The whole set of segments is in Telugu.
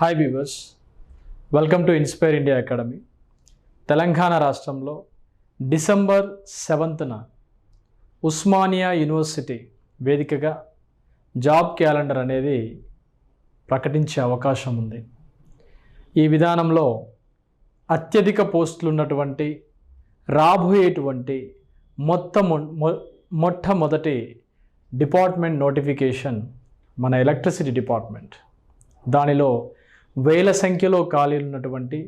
Hi viewers, welcome to inspire India academy. Telangana రాష్ట్రంలో డిసెంబర్ 7న ఉస్మానియా యూనివర్సిటీ వేదికగా జాబ్ క్యాలెండర్ అనేది ప్రకటించే అవకాశం ఉంది. ఈ విధానంలో అత్యధిక పోస్టులు ఉన్నటువంటి రాబోయేటువంటి మొట్టమొదటి డిపార్ట్మెంట్ నోటిఫికేషన్ మన ఎలక్ట్రిసిటీ డిపార్ట్మెంట్. దానిలో వేల సంఖ్యలో ఖాళీలు ఉన్నటువంటి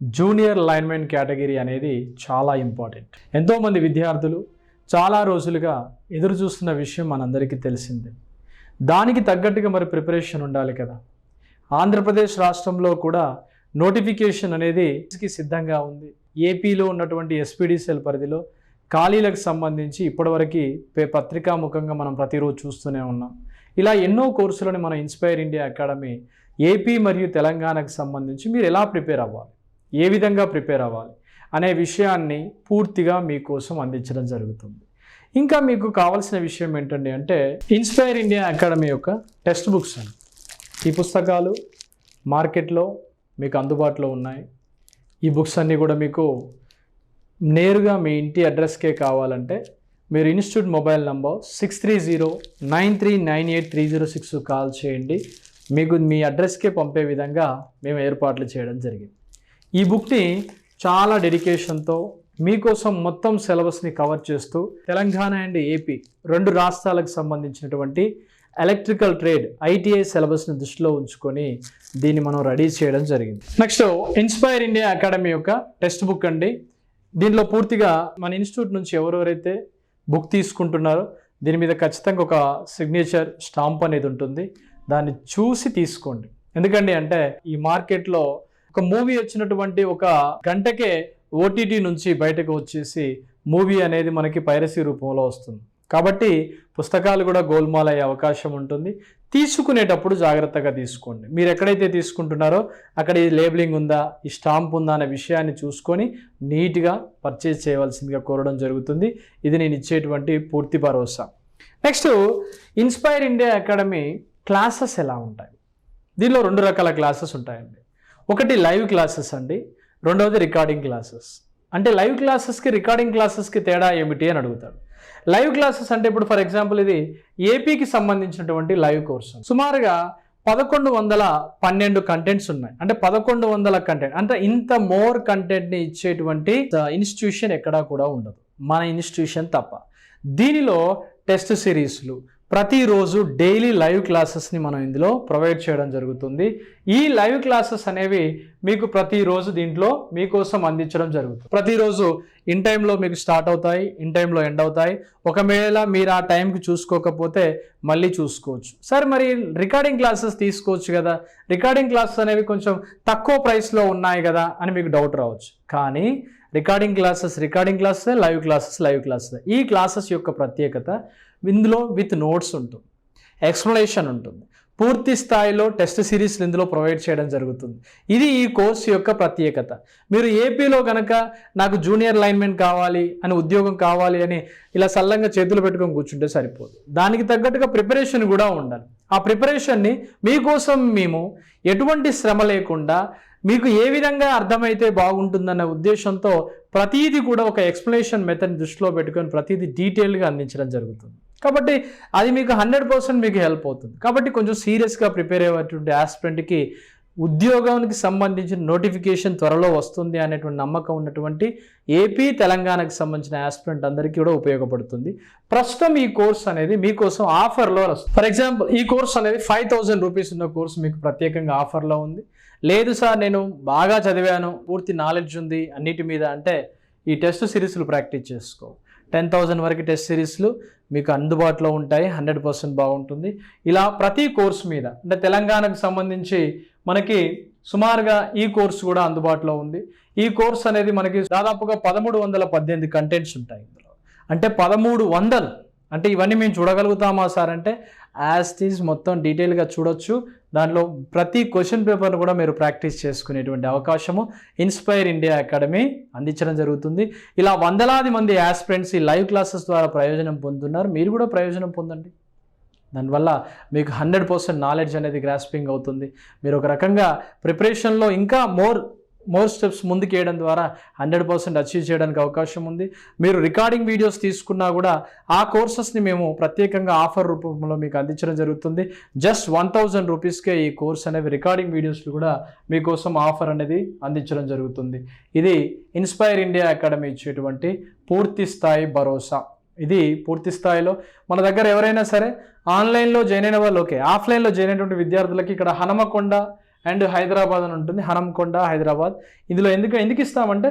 జూనియర్ లైన్మెన్ కేటగిరీ అనేది చాలా ఇంపార్టెంట్. ఎంతోమంది విద్యార్థులు చాలా రోజులుగా ఎదురు చూస్తున్న విషయం మనందరికీ తెలిసిందే. దానికి తగ్గట్టుగా మరి ప్రిపరేషన్ ఉండాలి కదా. ఆంధ్రప్రదేశ్ రాష్ట్రంలో కూడా నోటిఫికేషన్ అనేది సిద్ధంగా ఉంది. ఏపీలో ఉన్నటువంటి ఎస్పీడీసీఎల్ పరిధిలో ఖాళీలకు సంబంధించి ఇప్పటివరకు పత్రికాముఖంగా మనం ప్రతిరోజు చూస్తూనే ఉన్నాం. ఇలా ఎన్నో కోర్సులను మన ఇన్స్పైర్ ఇండియా అకాడమీ ఏపీ మరియు తెలంగాణకు సంబంధించి మీరు ఎలా ప్రిపేర్ అవ్వాలి, ఏ విధంగా ప్రిపేర్ అవ్వాలి అనే విషయాన్ని పూర్తిగా మీకోసం అందించడం జరుగుతుంది. ఇంకా మీకు కావాల్సిన విషయం ఏంటండి అంటే ఇన్స్పైర్ ఇండియా అకాడమీ యొక్క టెక్స్ట్ బుక్స్ అండి. ఈ పుస్తకాలు మార్కెట్లో మీకు అందుబాటులో ఉన్నాయి. ఈ బుక్స్ అన్నీ కూడా మీకు నేరుగా మీ ఇంటి అడ్రస్కే కావాలంటే మీరు ఇన్స్టిట్యూట్ మొబైల్ నంబర్ 6309398306 కాల్ చేయండి. మీకు మీ అడ్రస్కే పంపే విధంగా మేము ఏర్పాట్లు చేయడం జరిగింది. ఈ బుక్ని చాలా డెడికేషన్తో మీకోసం మొత్తం సిలబస్ని కవర్ చేస్తూ తెలంగాణ అండ్ ఏపీ రెండు రాష్ట్రాలకు సంబంధించినటువంటి ఎలక్ట్రికల్ ట్రేడ్ ఐటీఐ సిలబస్ని దృష్టిలో ఉంచుకొని దీన్ని మనం రెడీ చేయడం జరిగింది. నెక్స్ట్ ఇన్స్పైర్ ఇండియా అకాడమీ యొక్క టెక్స్ట్ బుక్ అండి. దీనిలో పూర్తిగా మన ఇన్స్టిట్యూట్ నుంచి ఎవరెవరైతే బుక్ తీసుకుంటున్నారో దీని మీద ఖచ్చితంగా ఒక సిగ్నేచర్ స్టాంప్ అనేది ఉంటుంది. దాన్ని చూసి తీసుకోండి. ఎందుకండి అంటే ఈ మార్కెట్లో ఒక మూవీ వచ్చినటువంటి ఒక గంటకే ఓటీటీ నుంచి బయటకు వచ్చేసి మూవీ అనేది మనకి పైరసీ రూపంలో వస్తుంది. కాబట్టి పుస్తకాలు కూడా గోల్మాల్ అయ్యే అవకాశం ఉంటుంది. తీసుకునేటప్పుడు జాగ్రత్తగా తీసుకోండి. మీరు ఎక్కడైతే తీసుకుంటున్నారో అక్కడ ఈ లేబులింగ్ ఉందా, ఈ స్టాంప్ ఉందా అనే విషయాన్ని చూసుకొని నీట్గా పర్చేజ్ చేయవలసిందిగా కోరడం జరుగుతుంది. ఇది నేను ఇచ్చేటువంటి పూర్తి భరోసా. Next inspire India academy classes ఎలా ఉంటాయి? దీనిలో రెండు రకాల క్లాసెస్ ఉంటాయండి. ఒకటి లైవ్ క్లాసెస్ అండి, రెండవది రికార్డింగ్ క్లాసెస్. అంటే లైవ్ క్లాసెస్కి రికార్డింగ్ క్లాసెస్కి తేడా ఏమిటి అని అడుగుతాడు. లైవ్ క్లాసెస్ అంటే ఇప్పుడు ఫర్ ఎగ్జాంపుల్ ఇది ఏపీకి సంబంధించినటువంటి లైవ్ కోర్సు. సుమారుగా 1112 కంటెంట్స్ ఉన్నాయి. అంటే 1100 కంటెంట్ అంటే ఇంత మోర్ కంటెంట్ని ఇచ్చేటువంటి ఇన్స్టిట్యూషన్ ఎక్కడా కూడా ఉండదు, మన ఇన్స్టిట్యూషన్ తప్ప. దీనిలో టెస్ట్ సిరీస్లు ప్రతిరోజు డైలీ లైవ్ క్లాసెస్ని మనం ఇందులో ప్రొవైడ్ చేయడం జరుగుతుంది. ఈ లైవ్ క్లాసెస్ అనేవి మీకు ప్రతిరోజు దీంట్లో మీకోసం అందించడం జరుగుతుంది. ప్రతిరోజు ఇన్ టైంలో మీకు స్టార్ట్ అవుతాయి, ఇన్ టైంలో ఎండ్ అవుతాయి. ఒకవేళ మీరు ఆ టైంకి చూసుకోకపోతే మళ్ళీ చూసుకోవచ్చు. సరే మరి రికార్డింగ్ క్లాసెస్ తీసుకోవచ్చు కదా, రికార్డింగ్ క్లాసెస్ అనేవి కొంచెం తక్కువ ప్రైస్లో ఉన్నాయి కదా అని మీకు డౌట్ రావచ్చు. కానీ రికార్డింగ్ క్లాసెస్, లైవ్ క్లాసెస్. ఈ క్లాసెస్ యొక్క ప్రత్యేకత ఇందులో విత్ నోట్స్ ఉంటుంది, ఎక్స్ప్లెనేషన్ ఉంటుంది, పూర్తి స్థాయిలో టెస్ట్ సిరీస్లు ఇందులో ప్రొవైడ్ చేయడం జరుగుతుంది. ఇది ఈ కోర్సు యొక్క ప్రత్యేకత. మీరు ఏపీలో కనుక నాకు జూనియర్ లైన్మెన్ కావాలి అని, ఉద్యోగం కావాలి అని ఇలా సల్లంగా చేతులు పెట్టుకొని కూర్చుంటే సరిపోదు. దానికి తగ్గట్టుగా ప్రిపరేషన్ కూడా ఉండాలి. ఆ ప్రిపరేషన్ని మీకోసం మేము ఎటువంటి శ్రమ లేకుండా మీకు ఏ విధంగా అర్థమైతే బాగుంటుందన్న ఉద్దేశంతో ప్రతిదీ కూడా ఒక ఎక్స్ప్లెనేషన్ మెథడ్ దృష్టిలో పెట్టుకొని ప్రతిదీ డీటెయిల్గా అందించడం జరుగుతుంది. కాబట్టి అది మీకు 100% మీకు హెల్ప్ అవుతుంది. కాబట్టి కొంచెం సీరియస్గా ప్రిపేర్ అయ్యేటువంటి ఆస్పిరెంట్కి ఉద్యోగానికి సంబంధించిన నోటిఫికేషన్ త్వరలో వస్తుంది అనేటువంటి నమ్మకం ఉన్నటువంటి ఏపీ తెలంగాణకు సంబంధించిన ఆస్పిరెంట్ అందరికీ కూడా ఉపయోగపడుతుంది. ప్రస్తుతం ఈ కోర్స్ అనేది మీకోసం ఆఫర్లో వస్తుంది. ఫర్ ఎగ్జాంపుల్ ఈ కోర్స్ అనేది 5000 రూపీస్ ఉన్న కోర్సు మీకు ప్రత్యేకంగా ఆఫర్లో ఉంది. లేదు సార్ నేను బాగా చదివాను, పూర్తి నాలెడ్జ్ ఉంది అన్నిటి మీద అంటే ఈ టెస్ట్ సిరీస్లు ప్రాక్టీస్ చేసుకో. 10,000 వరకు టెస్ట్ సిరీస్లు మీకు అందుబాటులో ఉంటాయి. 100% బాగుంటుంది. ఇలా ప్రతి కోర్సు మీద అంటే తెలంగాణకు సంబంధించి మనకి సుమారుగా ఈ కోర్సు కూడా అందుబాటులో ఉంది. ఈ కోర్స్ అనేది మనకి దాదాపుగా 1318 కంటెంట్స్ ఉంటాయి ఇందులో. అంటే 1300 అంటే ఇవన్నీ మేము చూడగలుగుతామా సార్ అంటే యాజ్ టీజ్ మొత్తం డీటెయిల్గా చూడొచ్చు. దాంట్లో ప్రతి క్వశ్చన్ పేపర్ను కూడా మీరు ప్రాక్టీస్ చేసుకునేటువంటి అవకాశము ఇన్స్పైర్ ఇండియా అకాడమీ అందించడం జరుగుతుంది. ఇలా వందలాది మంది ఆస్పిరెంట్స్ ఈ లైవ్ క్లాసెస్ ద్వారా ప్రయోజనం పొందుతున్నారు. మీరు కూడా ప్రయోజనం పొందండి. దానివల్ల మీకు 100% నాలెడ్జ్ అనేది గ్రాస్పింగ్ అవుతుంది. మీరు ఒక రకంగా ప్రిపరేషన్లో ఇంకా మోర్ స్టెప్స్ ముందుకు వేయడం ద్వారా 100% అచీవ్ చేయడానికి అవకాశం ఉంది. మీరు రికార్డింగ్ వీడియోస్ తీసుకున్నా కూడా ఆ కోర్సెస్ని మేము ప్రత్యేకంగా ఆఫర్ రూపంలో మీకు అందించడం జరుగుతుంది. జస్ట్ 1000 రూపీస్కే ఈ కోర్స్ అనేవి రికార్డింగ్ వీడియోస్లు కూడా మీకోసం ఆఫర్ అనేది అందించడం జరుగుతుంది. ఇది ఇన్స్పైర్ ఇండియా అకాడమీ ఇచ్చేటువంటి పూర్తి స్థాయి భరోసా. ఇది పూర్తి స్థాయిలో మన దగ్గర ఎవరైనా సరే ఆన్లైన్లో జాయిన్ అయిన వాళ్ళు ఓకే, ఆఫ్లైన్లో జాయిన్ అయినటువంటి విద్యార్థులకి ఇక్కడ హనుమకొండ అండ్ హైదరాబాద్ అని ఉంటుంది. హనుమకొండ, హైదరాబాద్. ఇందులో ఎందుకు ఇస్తామంటే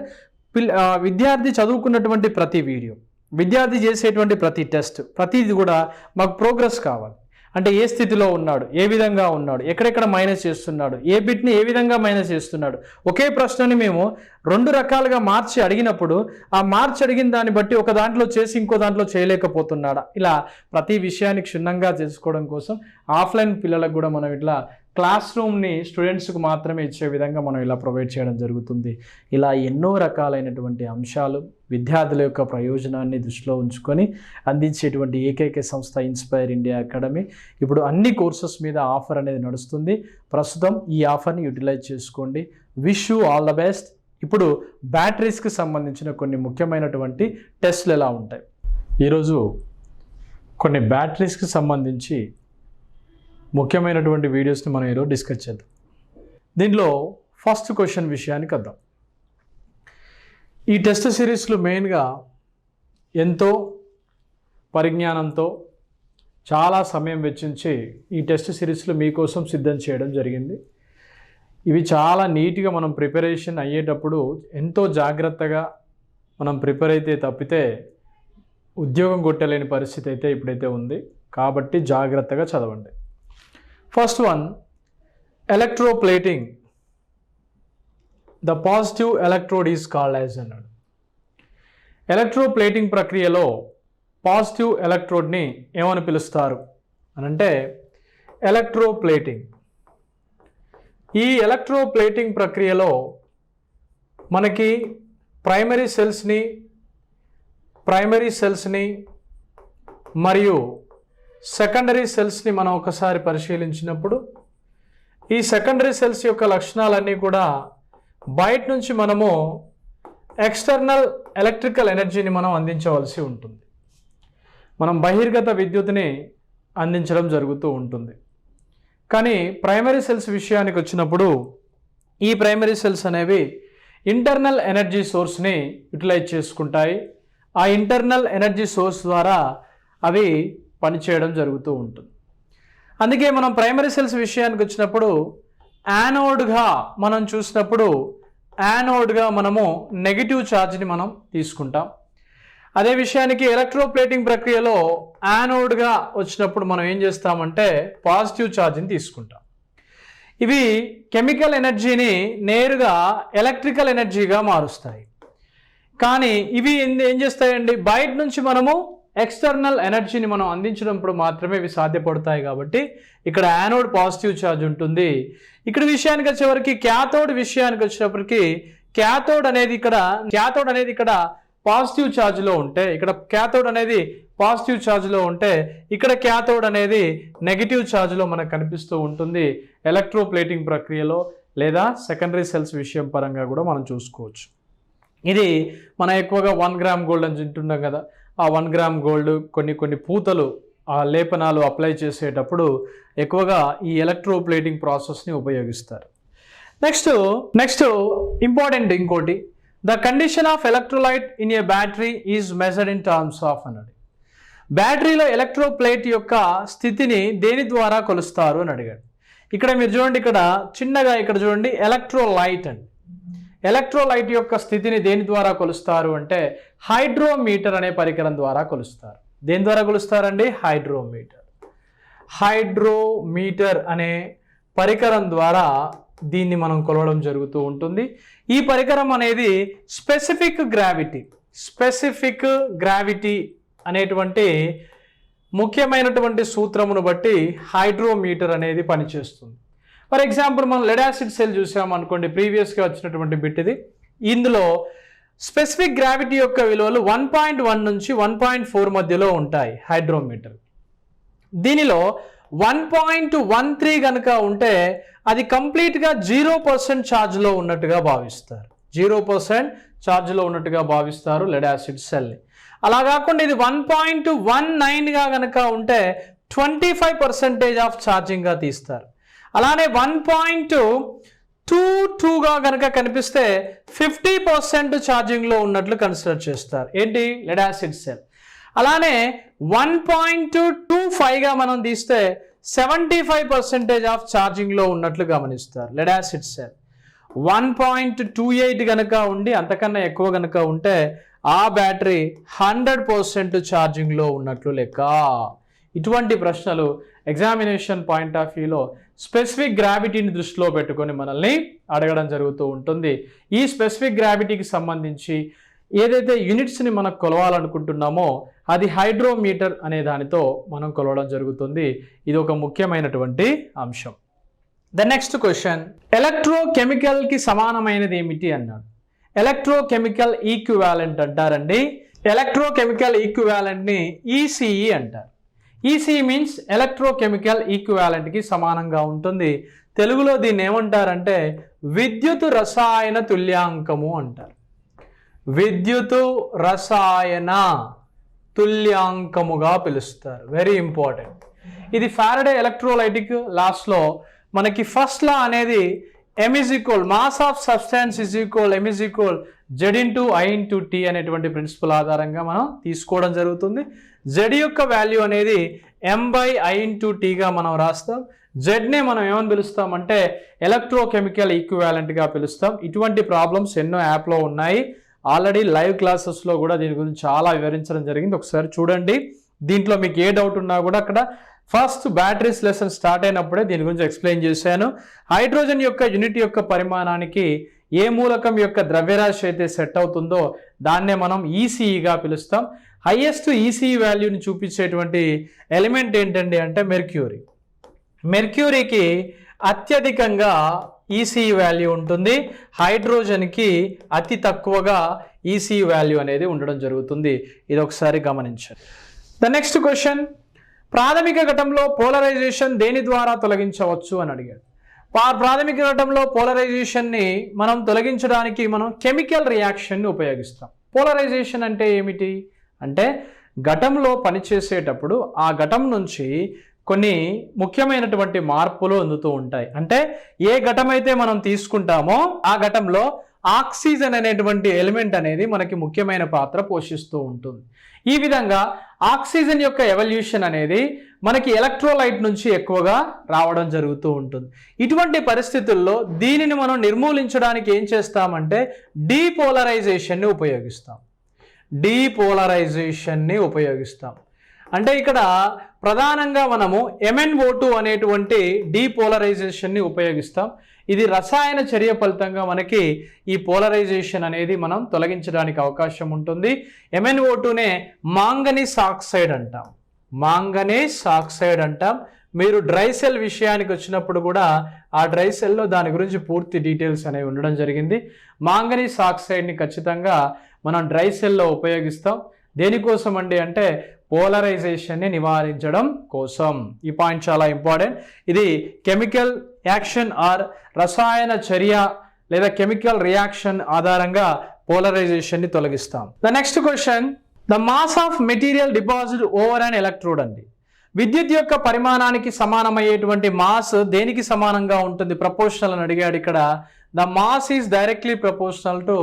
విద్యార్థి చదువుకున్నటువంటి ప్రతి వీడియో, విద్యార్థి చేసేటువంటి ప్రతి టెస్ట్, ప్రతిది కూడా మాకు ప్రోగ్రెస్ కావాలి. అంటే ఏ స్థితిలో ఉన్నాడు, ఏ విధంగా ఉన్నాడు, ఎక్కడెక్కడ మైనస్ చేస్తున్నాడు, ఏ బిట్ని ఏ విధంగా మైనస్ చేస్తున్నాడు. ఒకే ప్రశ్నని మేము 2 రకాలుగా మార్చి అడిగినప్పుడు ఆ మార్చి అడిగిన దాన్ని బట్టి ఒక దాంట్లో చేసి ఇంకో దాంట్లో చేయలేకపోతున్నాడా, ఇలా ప్రతి విషయాన్ని క్షుణ్ణంగా తెలుసుకోవడం కోసం ఆఫ్లైన్ పిల్లలకు కూడా మనం ఇట్లా క్లాస్ రూమ్ని స్టూడెంట్స్కు మాత్రమే ఇచ్చే విధంగా మనం ఇలా ప్రొవైడ్ చేయడం జరుగుతుంది. ఇలా ఎన్నో రకాలైనటువంటి అంశాలు విద్యార్థుల యొక్క ప్రయోజనాన్ని దృష్టిలో ఉంచుకొని అందించేటువంటి ఏకైక సంస్థ ఇన్స్పైర్ ఇండియా అకాడమీ. ఇప్పుడు అన్ని కోర్సెస్ మీద ఆఫర్ అనేది నడుస్తుంది. ప్రస్తుతం ఈ ఆఫర్ని యూటిలైజ్ చేసుకోండి. Wish you all the best. ఇప్పుడు బ్యాటరీస్కి సంబంధించిన కొన్ని ముఖ్యమైనటువంటి టెస్ట్లు ఎలా ఉంటాయి, ఈరోజు కొన్ని బ్యాటరీస్కి సంబంధించి ముఖ్యమైనటువంటి వీడియోస్ని మనం ఈరోజు డిస్కస్ చేద్దాం. దీనిలో ఫస్ట్ క్వశ్చన్ విషయానికి వద్దాం. ఈ టెస్ట్ సిరీస్లు మెయిన్గా ఎంతో పరిజ్ఞానంతో చాలా సమయం వెచ్చించి ఈ టెస్ట్ సిరీస్లు మీకోసం సిద్ధం చేయడం జరిగింది. ఇవి చాలా నీట్గా మనం ప్రిపరేషన్ అయ్యేటప్పుడు ఎంతో జాగ్రత్తగా మనం ప్రిపేర్ అయితే తప్పితే ఉద్యోగం కొట్టలేని పరిస్థితి అయితే ఇప్పుడైతే ఉంది. కాబట్టి జాగ్రత్తగా చదవండి. First one, electroplating. The positive electrode is called as అన్నాడు. ఎలక్ట్రోప్లేటింగ్ ప్రక్రియలో పాజిటివ్ ఎలక్ట్రోడ్ని ఏమని పిలుస్తారు అనంటే ఎలక్ట్రోప్లేటింగ్. ఈ ఎలక్ట్రోప్లేటింగ్ ప్రక్రియలో మనకి ప్రైమరీ సెల్స్ని మరియు సెకండరీ సెల్స్ని మనం ఒకసారి పరిశీలించినప్పుడు ఈ సెకండరీ సెల్స్ యొక్క లక్షణాలన్నీ కూడా బయట నుంచి మనము ఎక్స్టర్నల్ ఎలక్ట్రికల్ ఎనర్జీని మనం అందించవలసి ఉంటుంది. మనం బహిర్గత విద్యుత్తుని అందించడం జరుగుతూ ఉంటుంది. కానీ ప్రైమరీ సెల్స్ విషయానికి వచ్చినప్పుడు ఈ ప్రైమరీ సెల్స్ అనేవి ఇంటర్నల్ ఎనర్జీ సోర్స్ని యూటిలైజ్ చేసుకుంటాయి. ఆ ఇంటర్నల్ ఎనర్జీ సోర్స్ ద్వారా అవి పనిచేయడం జరుగుతూ ఉంటుంది. అందుకే మనం ప్రైమరీ సెల్స్ విషయానికి వచ్చినప్పుడు యానోడ్గా మనం చూసినప్పుడు యానోడ్గా మనము నెగిటివ్ ఛార్జ్ని మనం తీసుకుంటాం. అదే విషయానికి ఎలక్ట్రోప్లేటింగ్ ప్రక్రియలో యానోడ్గా వచ్చినప్పుడు మనం ఏం చేస్తామంటే పాజిటివ్ ఛార్జ్ని తీసుకుంటాం. ఇవి కెమికల్ ఎనర్జీని నేరుగా ఎలక్ట్రికల్ ఎనర్జీగా మారుస్తాయి. కానీ ఇవి ఏం చేస్తాయండి, బయట నుంచి మనము ఎక్స్టర్నల్ ఎనర్జీని మనం అందించినప్పుడు మాత్రమే ఇవి సాధ్యపడతాయి. కాబట్టి ఇక్కడ యానోడ్ పాజిటివ్ ఛార్జ్ ఉంటుంది. ఇక్కడ విషయానికి వచ్చేవరకు క్యాథోడ్ విషయానికి వచ్చేటప్పటికి క్యాథోడ్ అనేది ఇక్కడ పాజిటివ్ ఛార్జ్లో ఉంటే ఇక్కడ క్యాథోడ్ అనేది పాజిటివ్ ఛార్జ్లో ఉంటే ఇక్కడ క్యాథోడ్ అనేది నెగిటివ్ ఛార్జ్లో మనకు కనిపిస్తూ ఉంటుంది. ఎలక్ట్రోప్లేటింగ్ ప్రక్రియలో లేదా సెకండరీ సెల్స్ విషయం పరంగా కూడా మనం చూసుకోవచ్చు. ఇది మనం ఎక్కువగా 1 గ్రామ్ గోల్డ్ అని తింటున్నాం కదా, ఆ 1 గ్రామ్ గోల్డ్ కొన్ని పూతలు ఆ లేపనాలు అప్లై చేసేటప్పుడు ఎక్కువగా ఈ ఎలక్ట్రోప్లేటింగ్ ప్రాసెస్ని ఉపయోగిస్తారు. నెక్స్ట్ ఇంపార్టెంట్ ఇంకోటి, the condition of electrolyte in a battery is measured in terms of అన్నాడు. బ్యాటరీలో ఎలక్ట్రోప్లేట్ యొక్క స్థితిని దేని ద్వారా కొలుస్తారు అని అడిగాడు. ఇక్కడ మీరు చూడండి, ఇక్కడ చిన్నగా ఇక్కడ చూడండి ఎలక్ట్రోలైట్ అండి. ఎలక్ట్రోలైట్ యొక్క స్థితిని దేని ద్వారా కొలుస్తారు అంటే హైడ్రోమీటర్ అనే పరికరం ద్వారా కొలుస్తారు. దేని ద్వారా కొలుస్తారండి? హైడ్రోమీటర్ అనే పరికరం ద్వారా దీన్ని మనం కొలవడం జరుగుతూ ఉంటుంది. ఈ పరికరం అనేది స్పెసిఫిక్ గ్రావిటీ అనేటువంటి ముఖ్యమైనటువంటి సూత్రమును బట్టి హైడ్రోమీటర్ అనేది పనిచేస్తుంది. ఫర్ ఎగ్జాంపుల్ మనం లెడ్ యాసిడ్ సెల్ చూసామనుకోండి, ప్రీవియస్గా వచ్చినటువంటి బిట్ ఇది. ఇందులో స్పెసిఫిక్ గ్రావిటీ యొక్క విలువలు 1.1 నుంచి 1.4 మధ్యలో ఉంటాయి హైడ్రోమీటర్. దీనిలో 1.13 కనుక ఉంటే అది కంప్లీట్గా 0% ఛార్జ్లో ఉన్నట్టుగా భావిస్తారు. 0% ఛార్జ్లో ఉన్నట్టుగా భావిస్తారు లెడ్ యాసిడ్ సెల్ని. అలా కాకుండా ఇది 1.19గా కనుక ఉంటే 25% ఆఫ్ ఛార్జింగ్గా తీస్తారు. అలానే 1.22గా కనుక కనిపిస్తే 50% ఛార్జింగ్లో ఉన్నట్లు కన్సిడర్ చేస్తారు. ఏంటి? Lead acid cell. అలానే 1.25గా మనం తీస్తే 75% ఆఫ్ ఛార్జింగ్లో ఉన్నట్లు గమనిస్తారు లెడ్ యాసిడ్ సెల్. 1.28 కనుక ఉండి అంతకన్నా ఎక్కువ కనుక ఉంటే ఆ బ్యాటరీ 100% ఛార్జింగ్లో ఉన్నట్లు లెక్క. ఇటువంటి ప్రశ్నలు ఎగ్జామినేషన్ పాయింట్ ఆఫ్ వ్యూలో స్పెసిఫిక్ గ్రావిటీని దృష్టిలో పెట్టుకొని మనల్ని అడగడం జరుగుతూ ఉంటుంది. ఈ స్పెసిఫిక్ గ్రావిటీకి సంబంధించి ఏదైతే యూనిట్స్ని మనం కొలవాలనుకుంటున్నామో అది హైడ్రోమీటర్ అనే దానితో మనం కొలవడం జరుగుతుంది. ఇది ఒక ముఖ్యమైనటువంటి అంశం. ద నెక్స్ట్ క్వశ్చన్, ఎలక్ట్రోకెమికల్కి సమానమైనది ఏమిటి అన్నాడు. ఎలక్ట్రోకెమికల్ ఈక్వివాలెంట్ అంటారండి. ఎలక్ట్రోకెమికల్ ఈక్వివాలెంట్ని ఈసీఈ అంటారు. ఈసీఈ మీన్స్ ఎలక్ట్రోకెమికల్ ఈక్వివాలెంట్కి సమానంగా ఉంటుంది. తెలుగులో దీన్ని ఏమంటారంటే విద్యుత్ రసాయన తుల్యాంకము అంటారు. విద్యుత్ రసాయన తుల్యాంకముగా పిలుస్తారు. Very important. ఇది ఫారడే ఎలక్ట్రోలైటిక్ లాస్లో మనకి ఫస్ట్ లా అనేది M is equal mass of substance is equal M is equal Z into I into T అనేటువంటి ప్రిన్సిపల్ ఆధారంగా మనం తీసుకోవడం జరుగుతుంది. Z యొక్క వాల్యూ అనేది M/I into Tగా మనం రాస్తాం. జెడ్నే మనం ఏమని పిలుస్తాం అంటే ఎలక్ట్రోకెమికల్ ఈక్వివాలెంట్గా పిలుస్తాం. ఇటువంటి ప్రాబ్లమ్స్ ఎన్నో యాప్లో ఉన్నాయి. ఆల్రెడీ లైవ్ క్లాసెస్లో కూడా దీని గురించి చాలా వివరించడం జరిగింది. ఒకసారి చూడండి. దీంట్లో మీకు ఏ డౌట్ ఉన్నా కూడా అక్కడ ఫస్ట్ బ్యాటరీస్ లెసన్ స్టార్ట్ అయినప్పుడే దీని గురించి ఎక్స్ప్లెయిన్ చేశాను. హైడ్రోజన్ యొక్క యూనిట్ యొక్క పరిమాణానికి ఏ మూలకం యొక్క ద్రవ్యరాశి అయితే సెట్ అవుతుందో దాన్నే మనం ఈసీఈగా పిలుస్తాం. హైయెస్ట్ ఈసీఈ వాల్యూని చూపించేటువంటి ఎలిమెంట్ ఏంటండి అంటే మెర్క్యూరీ. మెర్క్యూరీకి అత్యధికంగా ఈసీఈ వాల్యూ ఉంటుంది. హైడ్రోజన్కి అతి తక్కువగా ఈసీఈ వాల్యూ అనేది ఉండడం జరుగుతుంది. ఇది ఒకసారి గమనించండి. ద నెక్స్ట్ క్వశ్చన్, ప్రాథమిక ఘటంలో పోలరైజేషన్ దేని ద్వారా తొలగించవచ్చు అని అడిగాడు. ప్రాథమిక ఘటంలో పోలరైజేషన్ని మనం తొలగించడానికి మనం కెమికల్ రియాక్షన్ని ఉపయోగిస్తాం. పోలరైజేషన్ అంటే ఏమిటి అంటే ఘటంలో పనిచేసేటప్పుడు ఆ ఘటం నుంచి కొన్ని ముఖ్యమైనటువంటి మార్పులు అందుతూ ఉంటాయి. అంటే ఏ ఘటం అయితే మనం తీసుకుంటామో ఆ ఘటంలో ఆక్సిజన్ అనేటువంటి ఎలిమెంట్ అనేది మనకి ముఖ్యమైన పాత్ర పోషిస్తూ ఉంటుంది. ఈ విధంగా ఆక్సిజన్ యొక్క ఎవల్యూషన్ అనేది మనకి ఎలక్ట్రోలైట్ నుంచి ఎక్కువగా రావడం జరుగుతూ ఉంటుంది. ఇటువంటి పరిస్థితుల్లో దీనిని మనం నిర్మూలించడానికి ఏం చేస్తామంటే డీపోలరైజేషన్ని ఉపయోగిస్తాం. డీపోలరైజేషన్ని ఉపయోగిస్తాం అంటే ఇక్కడ ప్రధానంగా మనము MnO2 అనేటువంటి డీపోలరైజేషన్ని ఉపయోగిస్తాం. ఇది రసాయన చర్య ఫలితంగా మనకి ఈ పోలరైజేషన్ అనేది మనం తొలగించడానికి అవకాశం ఉంటుంది. MnO2నే మాంగనీస్ ఆక్సైడ్ అంటాం. మాంగనీస్ ఆక్సైడ్ అంటాం. మీరు డ్రై సెల్ విషయానికి వచ్చినప్పుడు కూడా ఆ డ్రై సెల్లో దాని గురించి పూర్తి డీటెయిల్స్ అనేవి ఉండడం జరిగింది. మాంగనీస్ ఆక్సైడ్ని ఖచ్చితంగా మనం డ్రై సెల్లో ఉపయోగిస్తాం. దేనికోసం అండి అంటే పోలరైజేషన్ని నివారించడం కోసం. ఈ పాయింట్ చాలా ఇంపార్టెంట్. ఇది కెమికల్ యాక్షన్ ఆర్ రసాయన చర్య లేదా కెమికల్ రియాక్షన్ ఆధారంగా పోలరైజేషన్ని తొలగిస్తాం. The next question, the mass of material deposit over an electrode అండి. విద్యుత్ యొక్క పరిమాణానికి సమానమయ్యేటువంటి మాస్ దేనికి సమానంగా ఉంటుంది? ప్రపోర్షనల్ అని అడిగాడు ఇక్కడ. The mass is directly proportional to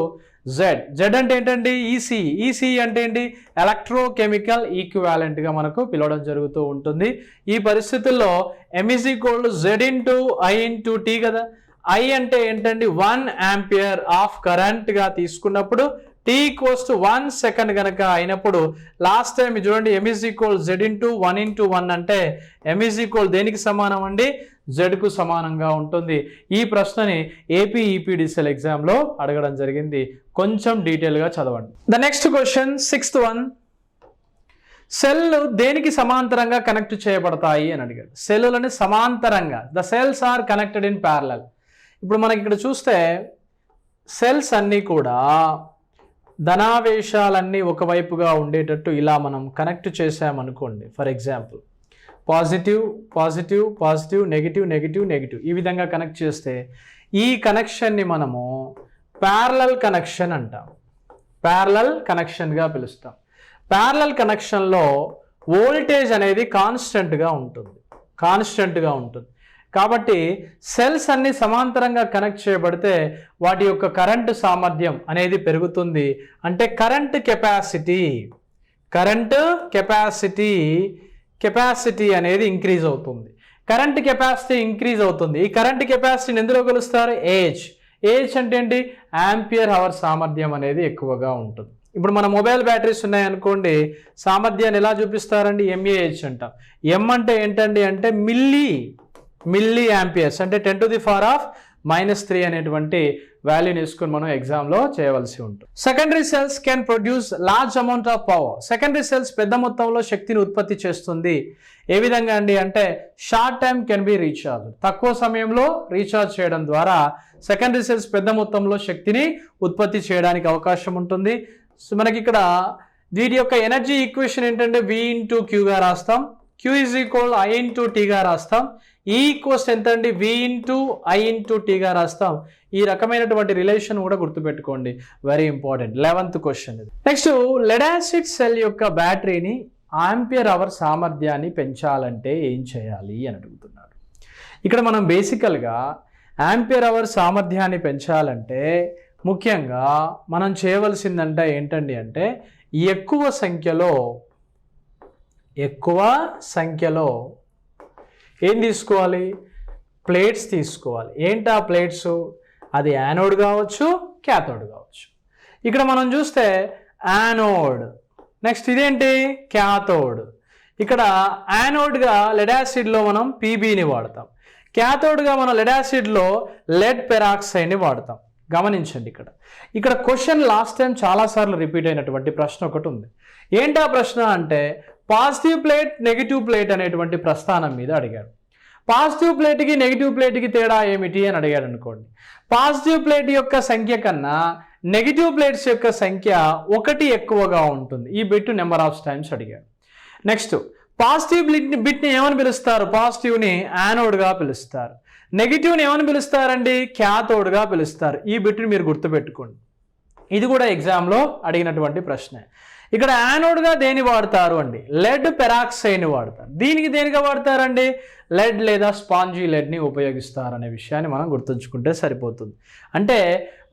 Z. Z అంటే ఏంటండి? ఈసీఈ. ఈసీఈ అంటే ఏంటి? ఎలక్ట్రోకెమికల్ ఈక్వివాలెంట్గా మనకు పిలవడం జరుగుతూ ఉంటుంది. ఈ పరిస్థితుల్లో M is equal to Z into I into T కదా. I అంటే ఏంటండి? 1 ఆంపియర్ ఆఫ్ కరెంట్గా తీసుకున్నప్పుడు T equals to 1 సెకండ్ కనుక అయినప్పుడు లాస్ట్ టైం చూడండి M is equal Z into 1 into 1 అంటే M is equal దేనికి సమానం అండి? జెడ్కు సమానంగా ఉంటుంది. ఈ ప్రశ్నని ఏపీ ఈపీడీసీఎల్ ఎగ్జామ్లో అడగడం జరిగింది. కొంచెం డీటెయిల్గా చదవండి. The next question, 6th one, cell దేనికి సమాంతరంగా కనెక్ట్ చేయబడతాయి అని అడిగాడు. సెల్లులని సమాంతరంగా, the cells are connected in parallel. ఇప్పుడు మనకి ఇక్కడ చూస్తే సెల్స్ అన్నీ కూడా ధనావేశాలన్నీ ఒకవైపుగా ఉండేటట్టు ఇలా మనం కనెక్ట్ చేసామనుకోండి. For example positive positive positive negative negative negative ఈ విధంగా కనెక్ట్ చేస్తే ఈ కనెక్షన్ని మనము ప్యారలల్ కనెక్షన్ అంటాం. ప్యారలల్ కనెక్షన్గా పిలుస్తాం. ప్యారలల్ కనెక్షన్లో వోల్టేజ్ అనేది కాన్స్టెంట్గా ఉంటుంది. కాబట్టి సెల్స్ అన్ని సమాంతరంగా కనెక్ట్ చేయబడితే వాటి యొక్క కరెంటు సామర్థ్యం అనేది పెరుగుతుంది. అంటే కరెంట్ కెపాసిటీ అనేది ఇంక్రీజ్ అవుతుంది. కరెంట్ కెపాసిటీ ఇంక్రీజ్ అవుతుంది. ఈ కరెంట్ కెపాసిటీని ఎందులో కొలుస్తారు? ఏహెచ్ అంటే ఏంటి? ఆంపియర్ అవర్ సామర్థ్యం అనేది ఎక్కువగా ఉంటుంది. ఇప్పుడు మన మొబైల్ బ్యాటరీస్ ఉన్నాయనుకోండి, సామర్థ్యాన్ని ఎలా చూపిస్తారండి? ఎంఏహెచ్ అంటాం. ఎం అంటే ఏంటండి అంటే మిల్లీ యాంపియర్స్, అంటే 10⁻³ అనేటువంటి వాల్యూని వేసుకొని మనం ఎగ్జామ్లో చేయవలసి ఉంటుంది. Secondary cells can produce large amount of power. Secondary cells పెద్ద మొత్తంలో శక్తిని ఉత్పత్తి చేస్తుంది. ఏ విధంగా అండి అంటే short time can be recharge, తక్కువ సమయంలో రీఛార్జ్ చేయడం ద్వారా సెకండరీ సెల్స్ పెద్ద మొత్తంలో శక్తిని ఉత్పత్తి చేయడానికి అవకాశం ఉంటుంది. సో మనకి ఇక్కడ వీటి యొక్క ఎనర్జీ ఈక్వేషన్ ఏంటంటే V/Q గా రాస్తాం. Q = I/T గా రాస్తాం. E ఈక్వల్స్ ఎంత అండి? V/I/T గా రాస్తాం. ఈ రకమైనటువంటి రిలేషన్ కూడా గుర్తుపెట్టుకోండి, వెరీ ఇంపార్టెంట్. 11th క్వశ్చన్ ఇది. నెక్స్ట్, లెడ్ యాసిడ్ సెల్ యొక్క బ్యాటరీని ఆంపియర్ అవర్ సామర్థ్యాన్ని పెంచాలంటే ఏం చేయాలి అని అడుగుతున్నారు. ఇక్కడ మనం బేసికల్గా ఆంపియర్ అవర్ సామర్థ్యాన్ని పెంచాలంటే ముఖ్యంగా మనం చేయవలసిందంటే ఏంటండి అంటే ఎక్కువ సంఖ్యలో ఏం తీసుకోవాలి? ప్లేట్స్ తీసుకోవాలి. ఏంటి ఆ ప్లేట్స్? అది యానోడ్ కావచ్చు, క్యాథోడ్ కావచ్చు. ఇక్కడ మనం చూస్తే యానోడ్, నెక్స్ట్ ఇదేంటి? క్యాథోడ్. ఇక్కడ యానోడ్గా లెడ్ యాసిడ్లో మనం పీబీని వాడతాం. క్యాథోడ్గా మనం లెడ్ యాసిడ్లో లెడ్ పెరాక్సైడ్ని వాడతాం. గమనించండి, ఇక్కడ క్వశ్చన్ లాస్ట్ టైం చాలాసార్లు రిపీట్ అయినటువంటి ప్రశ్న ఒకటి ఉంది. ఏంటి ఆ ప్రశ్న అంటే పాజిటివ్ ప్లేట్, నెగిటివ్ ప్లేట్ అనేటువంటి ప్రస్థానం మీద అడిగాడు. పాజిటివ్ ప్లేట్కి నెగిటివ్ ప్లేట్కి తేడా ఏమిటి అని అడిగాడు అనుకోండి. పాజిటివ్ ప్లేట్ యొక్క సంఖ్య కన్నా నెగిటివ్ ప్లేట్స్ యొక్క సంఖ్య 1 ఎక్కువగా ఉంటుంది. ఈ బిట్ నెంబర్ ఆఫ్ టైమ్స్ అడిగాడు. నెక్స్ట్, పాజిటివ్ బిట్ని ఏమని పిలుస్తారు? పాజిటివ్ని యానోడ్గా పిలుస్తారు. నెగిటివ్ని ఏమని పిలుస్తారండి? క్యాథోడ్గా పిలుస్తారు. ఈ బిట్ని మీరు గుర్తుపెట్టుకోండి. ఇది కూడా ఎగ్జామ్లో అడిగినటువంటి ప్రశ్న. ఇక్కడ యానోడ్గా దేని వాడతారు అండి? లెడ్ పెరాక్సైడ్ని వాడతారు. దీనికి దేనిగా వాడతారండి? లెడ్ లేదా స్పాంజీ లెడ్ని ఉపయోగిస్తారనే విషయాన్ని మనం గుర్తుంచుకుంటే సరిపోతుంది. అంటే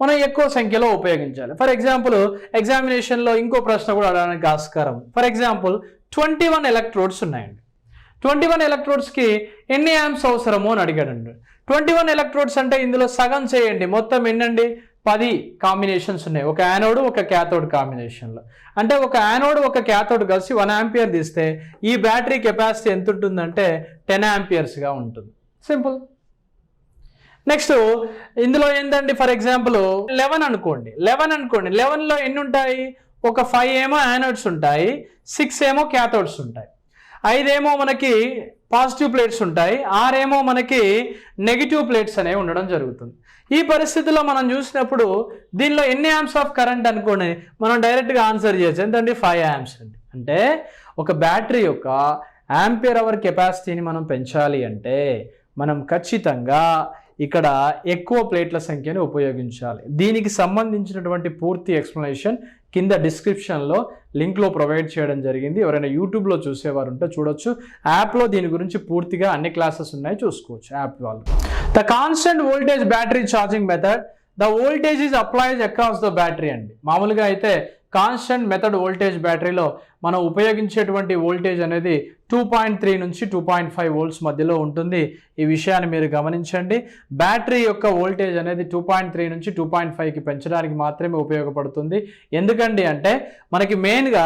మనం ఎక్కువ సంఖ్యలో ఉపయోగించాలి. ఫర్ ఎగ్జాంపుల్ ఎగ్జామినేషన్లో ఇంకో ప్రశ్న కూడా అడగడానికి ఆస్కారం. ఫర్ ఎగ్జాంపుల్ 21 ఎలక్ట్రోడ్స్ ఉన్నాయండి. 21 ఎలక్ట్రోడ్స్కి ఎన్ని యాంప్స్ అవసరమో అని అడిగాడండి. 21 ఎలక్ట్రోడ్స్ అంటే ఇందులో సగం చేయండి. మొత్తం ఎన్నండి? 10 కాంబినేషన్స్ ఉన్నాయి, ఒక యానోడ్ ఒక క్యాథోడ్ కాంబినేషన్లో. అంటే ఒక యానోడ్ ఒక క్యాథోడ్ కలిసి 1 ఆంపియర్ తీస్తే ఈ బ్యాటరీ కెపాసిటీ ఎంత ఉంటుందంటే 10 ఆంపియర్స్గా ఉంటుంది. సింపుల్. నెక్స్ట్, ఇందులో ఏంటండి? ఫర్ ఎగ్జాంపుల్ 11 అనుకోండి. 11లో ఎన్ని ఉంటాయి? ఒక 5 ఏమో యానోడ్స్ ఉంటాయి, 6 ఏమో క్యాథోడ్స్ ఉంటాయి, 5 ఏమో మనకి పాజిటివ్ ప్లేట్స్ ఉంటాయి, 6 ఏమో మనకి నెగిటివ్ ప్లేట్స్ అనేవి ఉండడం జరుగుతుంది. ఈ పరిస్థితిలో మనం చూసినప్పుడు దీనిలో ఎన్ని యాంప్స్ ఆఫ్ కరెంట్ అనుకోండి, మనం డైరెక్ట్గా ఆన్సర్ చేయొచ్చు. ఎంతండి? 5 యాంప్స్ అండి. అంటే ఒక బ్యాటరీ యొక్క ఆంపియర్ అవర్ కెపాసిటీని మనం పెంచాలి అంటే మనం ఖచ్చితంగా ఇక్కడ ఎక్కువ ప్లేట్ల సంఖ్యను ఉపయోగించాలి. దీనికి సంబంధించినటువంటి పూర్తి ఎక్స్ప్లెనేషన్ కింద డిస్క్రిప్షన్లో లింక్లో ప్రొవైడ్ చేయడం జరిగింది. ఎవరైనా యూట్యూబ్లో చూసేవారు ఉంటే చూడొచ్చు. యాప్లో దీని గురించి పూర్తిగా అన్ని క్లాసెస్ ఉన్నాయి, చూసుకోవచ్చు యాప్ వాళ్ళు. The constant voltage battery charging method, the voltage is applies across the battery అండి. మామూలుగా అయితే కాన్స్టెంట్ మెథడ్ వోల్టేజ్ బ్యాటరీలో మనం ఉపయోగించేటువంటి వోల్టేజ్ అనేది 2.3 నుంచి 2.5 వోల్ట్స్ మధ్యలో ఉంటుంది. ఈ విషయాన్ని మీరు గమనించండి. బ్యాటరీ యొక్క వోల్టేజ్ అనేది 2.3 నుంచి 2.5కి పెంచడానికి మాత్రమే ఉపయోగపడుతుంది. ఎందుకండి అంటే మనకి మెయిన్గా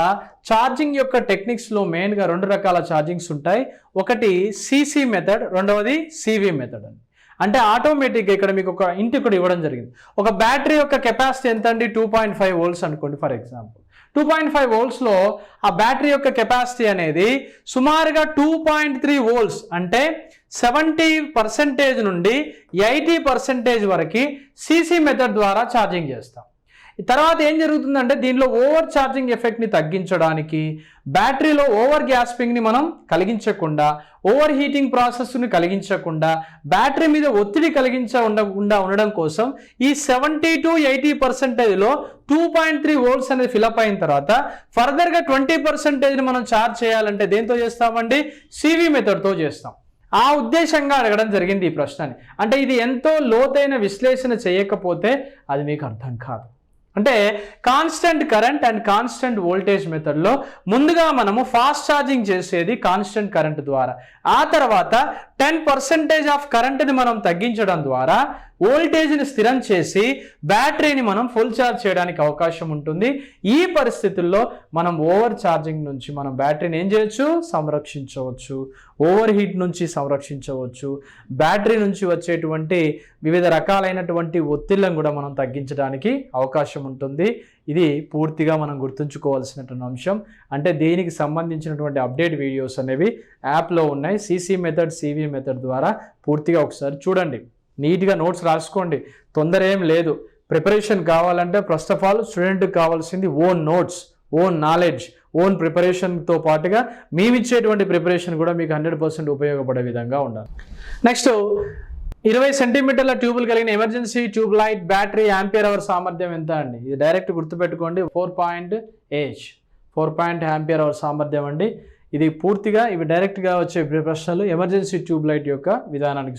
ఛార్జింగ్ యొక్క టెక్నిక్స్లో మెయిన్గా 2 రకాల ఛార్జింగ్స్ ఉంటాయి. ఒకటి సిసి మెథడ్, రెండవది సివి మెథడ్ అండి. అంటే ఆటోమేటిక్గా ఇక్కడ మీకు ఒక ఇంటి కూడా ఇవ్వడం జరిగింది. ఒక బ్యాటరీ యొక్క కెపాసిటీ ఎంత అండి? 2.5 వోల్ట్స్ అనుకోండి. ఫర్ ఎగ్జాంపుల్ 2.5 వోల్ట్స్లో ఆ బ్యాటరీ యొక్క కెపాసిటీ అనేది సుమారుగా 2.3 వోల్ట్స్, అంటే 70% నుండి 80% వరకు సిసి మెథడ్ ద్వారా ఛార్జింగ్ చేస్తాం. తర్వాత ఏం జరుగుతుందంటే దీనిలో ఓవర్ ఛార్జింగ్ ఎఫెక్ట్ని తగ్గించడానికి, బ్యాటరీలో ఓవర్ గ్యాస్పింగ్ని మనం కలిగించకుండా, ఓవర్ హీటింగ్ ప్రాసెస్ని కలిగించకుండా, బ్యాటరీ మీద ఒత్తిడి ఉండకుండా ఉండడం కోసం ఈ 70 to 80%లో 2.3 volts అనేది ఫిలప్ అయిన తర్వాత ఫర్దర్గా 20%ని మనం ఛార్జ్ చేయాలంటే దేంతో చేస్తామండి? సివి మెథడ్తో చేస్తాం. ఆ ఉద్దేశంగా అడగడం జరిగింది ఈ ప్రశ్నని. అంటే ఇది ఎంతో లోతైన విశ్లేషణ చేయకపోతే అది మీకు అర్థం కాదు. అంటే constant current and constant voltage మెథడ్లో ముందుగా మనము ఫాస్ట్ ఛార్జింగ్ చేసేది కాన్స్టెంట్ కరెంట్ ద్వారా, ఆ తర్వాత 10% ఆఫ్ కరెంట్ని మనం తగ్గించడం ద్వారా వోల్టేజ్ని స్థిరం చేసి బ్యాటరీని మనం ఫుల్ ఛార్జ్ చేయడానికి అవకాశం ఉంటుంది. ఈ పరిస్థితుల్లో మనం ఓవర్ ఛార్జింగ్ నుంచి మనం బ్యాటరీని ఏం చేయొచ్చు? సంరక్షించవచ్చు. ఓవర్ హీట్ నుంచి సంరక్షించవచ్చు. బ్యాటరీ నుంచి వచ్చేటువంటి వివిధ రకాలైనటువంటి ఒత్తిళ్లను కూడా మనం తగ్గించడానికి అవకాశం ఉంటుంది. ఇది పూర్తిగా మనం గుర్తుంచుకోవాల్సినటువంటి అంశం. అంటే దీనికి సంబంధించినటువంటి అప్డేట్ వీడియోస్ అనేవి యాప్లో ఉన్నాయి. సిసి మెథడ్, సివి మెథడ్ ద్వారా పూర్తిగా ఒకసారి చూడండి. నీట్గా నోట్స్ రాసుకోండి, తొందర ఏం లేదు. ప్రిపరేషన్ కావాలంటే ఫస్ట్ ఆఫ్ ఆల్ స్టూడెంట్కి కావాల్సింది own notes, own knowledge, own ప్రిపరేషన్తో పాటుగా మేమిచ్చేటువంటి ప్రిపరేషన్ కూడా మీకు 100% ఉపయోగపడే విధంగా ఉండాలి. నెక్స్ట్ 20 సెంటీమీటర్ల ట్యూబులు కలిగిన emergency tube light battery ampere hour సామర్థ్యం ఎంత అండి? ఇది డైరెక్ట్ గుర్తుపెట్టుకోండి, 4.8 ఆంపియర్ అవర్ సామర్థ్యం అండి. ఇది పూర్తిగా ఇవి డైరెక్ట్గా వచ్చే ప్రశ్నలు ఎమర్జెన్సీ ట్యూబ్ లైట్ యొక్క విధానానికి